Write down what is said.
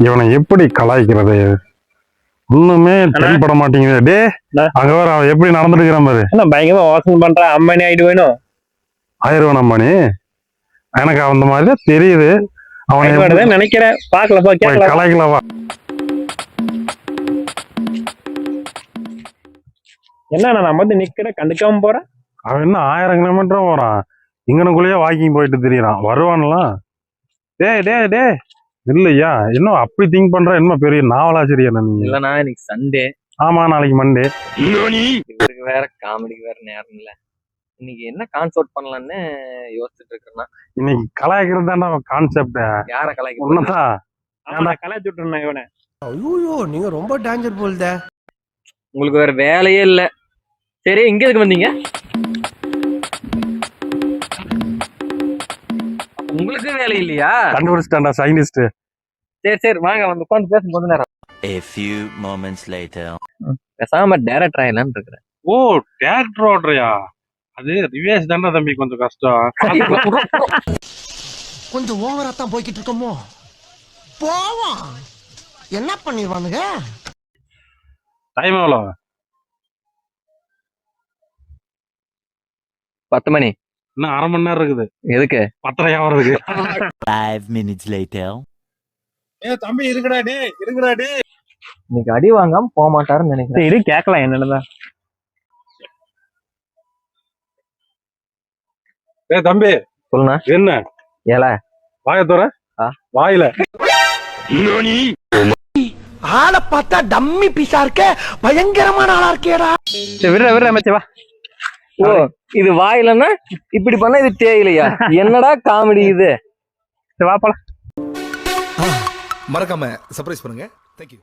இவனை எப்படி கலாய்க்கிறது? ஒண்ணுமே தென்பட மாட்டேங்குது. டே அங்க வர அவன் எப்படி நடந்துட்டு இருக்கிற மாதிரி பயங்கரமா வாசனை பண்ற அம்மனி ஆயிட்டு வேணும். ஆயிரம் அம்மனி எனக்கு அந்த மாதிரிதான் தெரியுது. அவனை நினைக்கிறேன். பாக்கலப்பா கலாய்க்கலவா? என்ன நான் வந்து நிக்கிற கண்டுக்காம போறேன். அவன் என்ன 1000 கிலோமீட்டரும் போறான். இங்கனுக்குள்ளேயே வாக்கிங் போயிட்டு திரியறான். வருவான்லாம். டே இல்லையா இன்னும் அப்படி திங்க் பண்ற என்ன பெரிய நாவலாசிரியர் நீங்க? இல்லண்ணா இன்னைக்கு சண்டே. ஆமா நாளைக்கு மண்டே. இவருக்கு வேற காமெடிக்கு வேற நேரம் இல்ல. இன்னைக்கு என்ன கான்செப்ட் பண்ணலாம்னு யோசிச்சுட்டு இருக்கேன்னா, இன்னைக்கு கலாய்க்கிறது தானே கான்செப்ட். யார கலாய்க்க? ஒண்ணுதான் கலாய்ச்சி விட்டுறேன் இவனை. ஐயோ நீங்க ரொம்ப டேஞ்சர் போல்தே. உங்களுக்கு வேற வேலையே இல்ல. சரி இங்க எதுக்கு வந்தீங்க? உங்களுக்கு வேலை இல்லையா? கண்டுபிடிச்சிட்டான்டா சயின்டிஸ்ட். சரி வாங்க வந்து உட்காந்து பேசும் கொஞ்ச நேரம். A few moments later. பேசாம டைரக்டர் ஆயிடலான்னு இருக்கிறேன். ஓ டேரக்டர் ஆர்டரியா? அது ரிவேஸ் தானே தம்பி, கொஞ்சம் கஷ்டம். கொஞ்சம் ஓவரா தான் போய்கிட்டு இருக்கோமோ. போவோம் என்ன பண்ணிடுவானுங்க. டைம் எவ்வளவு? 10 மணி. இன்னும் 1/2 மணி நேரம் இருக்குது. எதுக்கு? 10:30 ஆவறதுக்கு. 5 minutes later. தம்பி இருக்குடா டே. இன்னைக்கு அடி வாங்காம போக மாட்டாருன்னு நினைக்கிறேன். இது கேட்கலாம் என்னன்னு. தம்பி சொல்லுண்ணா. என்ன ஏல வாய தோற வாயில ஆளை பார்த்தா டம்மி பீஸா இருக்க, பயங்கரமான ஆளா இருக்கேடா. விடுற மச்சி வா. ஓ இது வாயிலன்னா இப்படி பண்ணா இது தேயிலையா? என்னடா காமெடி இது? வா போலாம். மறக்காம சர்ப்ரைஸ் பண்ணுங்க. தேங்க்யூ.